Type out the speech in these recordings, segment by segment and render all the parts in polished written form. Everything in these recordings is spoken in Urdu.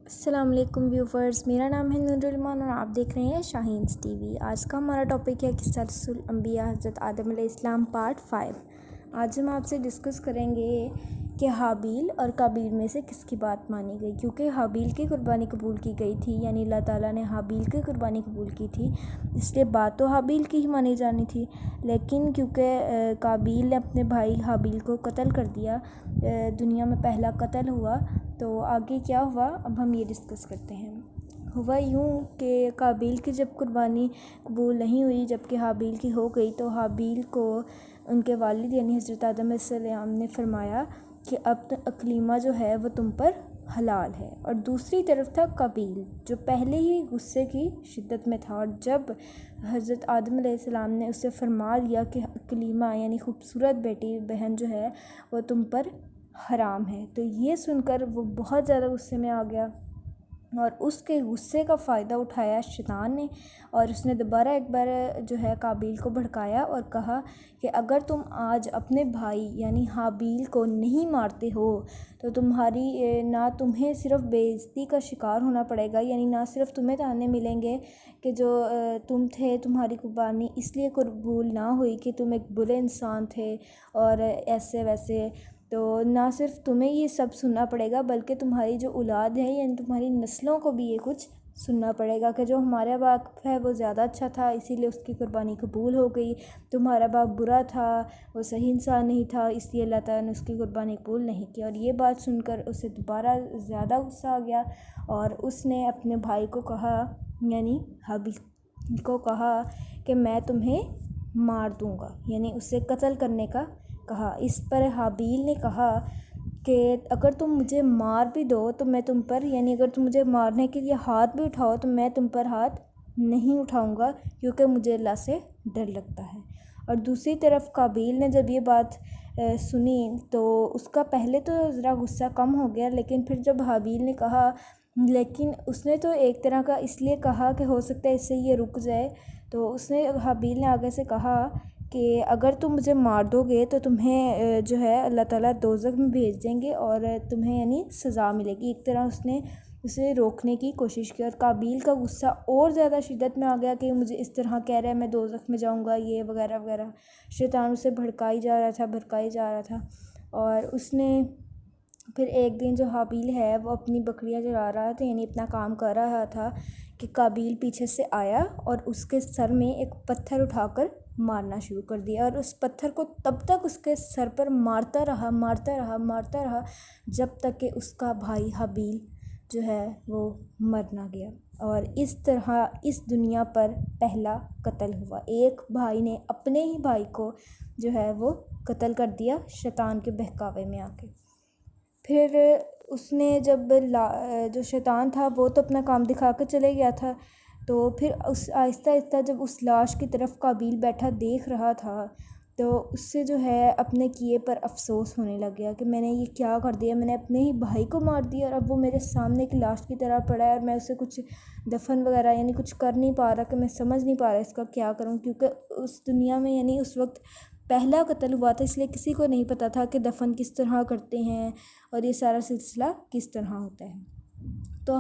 السلام علیکم ویورز، میرا نام ہے نورالمان اور آپ دیکھ رہے ہیں شاہینز ٹی وی۔ آج کا ہمارا ٹاپک ہے قصہ رسول انبیاء حضرت آدم علیہ السلام پارٹ 5۔ آج ہم آپ سے ڈسکس کریں گے کہ حابیل اور قابیل میں سے کس کی بات مانی گئی، کیونکہ حابیل کی قربانی قبول کی گئی تھی، یعنی اللہ تعالیٰ نے حابیل کی قربانی قبول کی تھی، اس لیے بات تو حابیل کی ہی مانی جانی تھی۔ لیکن کیونکہ قابیل نے اپنے بھائی حابیل کو قتل کر دیا، دنیا میں پہلا قتل ہوا، تو آگے کیا ہوا اب ہم یہ ڈسکس کرتے ہیں۔ ہوا یوں کہ قابیل کی جب قربانی قبول نہیں ہوئی جبکہ حابیل کی ہو گئی، تو حابیل کو ان کے والد یعنی حضرت آدم علیہ السلام نے فرمایا کہ اب اکلیمہ جو ہے وہ تم پر حلال ہے۔ اور دوسری طرف تھا قابیل جو پہلے ہی غصے کی شدت میں تھا، اور جب حضرت آدم علیہ السلام نے اسے فرما دیا کہ اکلیمہ یعنی خوبصورت بیٹی بہن جو ہے وہ تم پر حرام ہے، تو یہ سن کر وہ بہت زیادہ غصے میں آ گیا، اور اس کے غصے کا فائدہ اٹھایا شیطان نے، اور اس نے دوبارہ ایک بار جو ہے قابیل کو بھڑکایا اور کہا کہ اگر تم آج اپنے بھائی یعنی حابیل کو نہیں مارتے ہو تو نہ تمہیں صرف بے عزتی کا شکار ہونا پڑے گا، یعنی نہ صرف تمہیں تانے ملیں گے کہ جو تم تھے تمہاری قربانی اس لیے قبول نہ ہوئی کہ تم ایک برے انسان تھے اور ایسے ویسے، تو نہ صرف تمہیں یہ سب سننا پڑے گا بلکہ تمہاری جو اولاد ہے یعنی تمہاری نسلوں کو بھی یہ کچھ سننا پڑے گا کہ جو ہمارا باپ ہے وہ زیادہ اچھا تھا اسی لیے اس کی قربانی قبول ہو گئی، تمہارا باپ برا تھا وہ صحیح انسان نہیں تھا اس لیے اللہ تعالیٰ نے اس کی قربانی قبول نہیں کی۔ اور یہ بات سن کر اسے دوبارہ زیادہ غصہ آ گیا، اور اس نے اپنے بھائی کو کہا یعنی حابیل کو کہا کہ میں تمہیں مار دوں گا، یعنی اسے قتل کرنے کا کہا۔ اس پر حابیل نے کہا کہ اگر تم مجھے مار بھی دو تو میں تم پر یعنی اگر تم مجھے مارنے کے لیے ہاتھ بھی اٹھاؤ تو میں تم پر ہاتھ نہیں اٹھاؤں گا، کیونکہ مجھے اللہ سے ڈر لگتا ہے۔ اور دوسری طرف قابیل نے جب یہ بات سنی تو اس کا پہلے تو ذرا غصہ کم ہو گیا، لیکن پھر جب حابیل نے کہا، لیکن اس نے تو ایک طرح کا اس لیے کہا کہ ہو سکتا ہے اس سے یہ رک جائے، تو اس نے حابیل نے آگے سے کہا کہ اگر تم مجھے مار دو گے تو تمہیں جو ہے اللہ تعالیٰ دوزخ میں بھیج دیں گے اور تمہیں یعنی سزا ملے گی۔ ایک طرح اس نے اسے روکنے کی کوشش کی، اور قابیل کا غصہ اور زیادہ شدت میں آ گیا کہ مجھے اس طرح کہہ رہا ہے میں دوزخ میں جاؤں گا یہ وغیرہ وغیرہ، شیطان اسے بھڑکائی جا رہا تھا۔ اور اس نے پھر ایک دن جو حابیل ہے وہ اپنی بکریاں چرا رہا تھا یعنی اپنا کام کر رہا تھا کہ قابیل پیچھے سے آیا اور اس کے سر میں ایک پتھر اٹھا کر مارنا شروع کر دیا، اور اس پتھر کو تب تک اس کے سر پر مارتا رہا جب تک کہ اس کا بھائی حابیل جو ہے وہ مر نہ گیا۔ اور اس طرح اس دنیا پر پہلا قتل ہوا، ایک بھائی نے اپنے ہی بھائی کو جو ہے وہ قتل کر دیا شیطان کے بہکاوے میں آ کے۔ پھر اس نے جب جو شیطان تھا وہ تو اپنا کام دکھا کے چلے گیا تھا، تو پھر آہستہ آہستہ جب اس لاش کی طرف قابیل بیٹھا دیکھ رہا تھا تو اس سے جو ہے اپنے کیے پر افسوس ہونے لگ گیا کہ میں نے یہ کیا کر دیا، میں نے اپنے ہی بھائی کو مار دیا اور اب وہ میرے سامنے ایک لاش کی طرح پڑا ہے اور میں اسے کچھ دفن وغیرہ یعنی کچھ کر نہیں پا رہا، کہ میں سمجھ نہیں پا رہا اس کا کیا کروں، کیونکہ اس دنیا میں یعنی اس وقت پہلا قتل ہوا تھا اس لیے کسی کو نہیں پتہ تھا کہ دفن کس طرح کرتے ہیں اور یہ سارا سلسلہ کس طرح ہوتا ہے۔ تو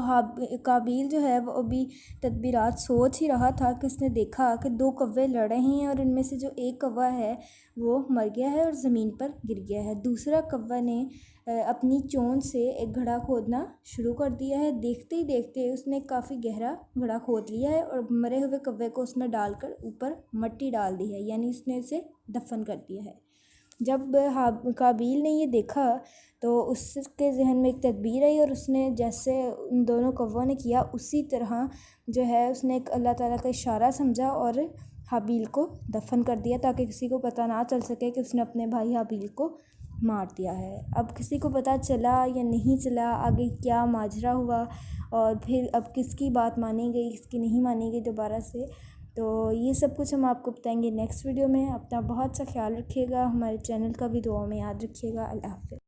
قابیل جو ہے وہ ابھی تدبیرات سوچ ہی رہا تھا کہ اس نے دیکھا کہ دو کوے لڑ رہے ہیں اور ان میں سے جو ایک کوا ہے وہ مر گیا ہے اور زمین پر گر گیا ہے، دوسرا کوا نے اپنی چونچ سے ایک گڑھا کھودنا شروع کر دیا ہے۔ دیکھتے ہی دیکھتے اس نے کافی گہرا گڑھا کھود لیا ہے اور مرے ہوئے کوے کو اس میں ڈال کر اوپر مٹی ڈال دی ہے، یعنی اس نے اسے دفن کر دیا ہے۔ جب قابیل نے یہ دیکھا تو اس کے ذہن میں ایک تدبیر آئی، اور اس نے جیسے ان دونوں کووں نے کیا اسی طرح جو ہے اس نے ایک اللہ تعالیٰ کا اشارہ سمجھا اور حابیل کو دفن کر دیا تاکہ کسی کو پتہ نہ چل سکے کہ اس نے اپنے بھائی حابیل کو مار دیا ہے۔ اب کسی کو پتہ چلا یا نہیں چلا، آگے کیا ماجرا ہوا اور پھر اب کس کی بات مانی گئی کس کی نہیں مانی گئی دوبارہ سے، تو یہ سب کچھ ہم آپ کو بتائیں گے نیکسٹ ویڈیو میں۔ اپنا بہت سا خیال رکھیے گا، ہمارے چینل کا بھی دعاؤں میں یاد رکھیے گا۔ اللہ حافظ۔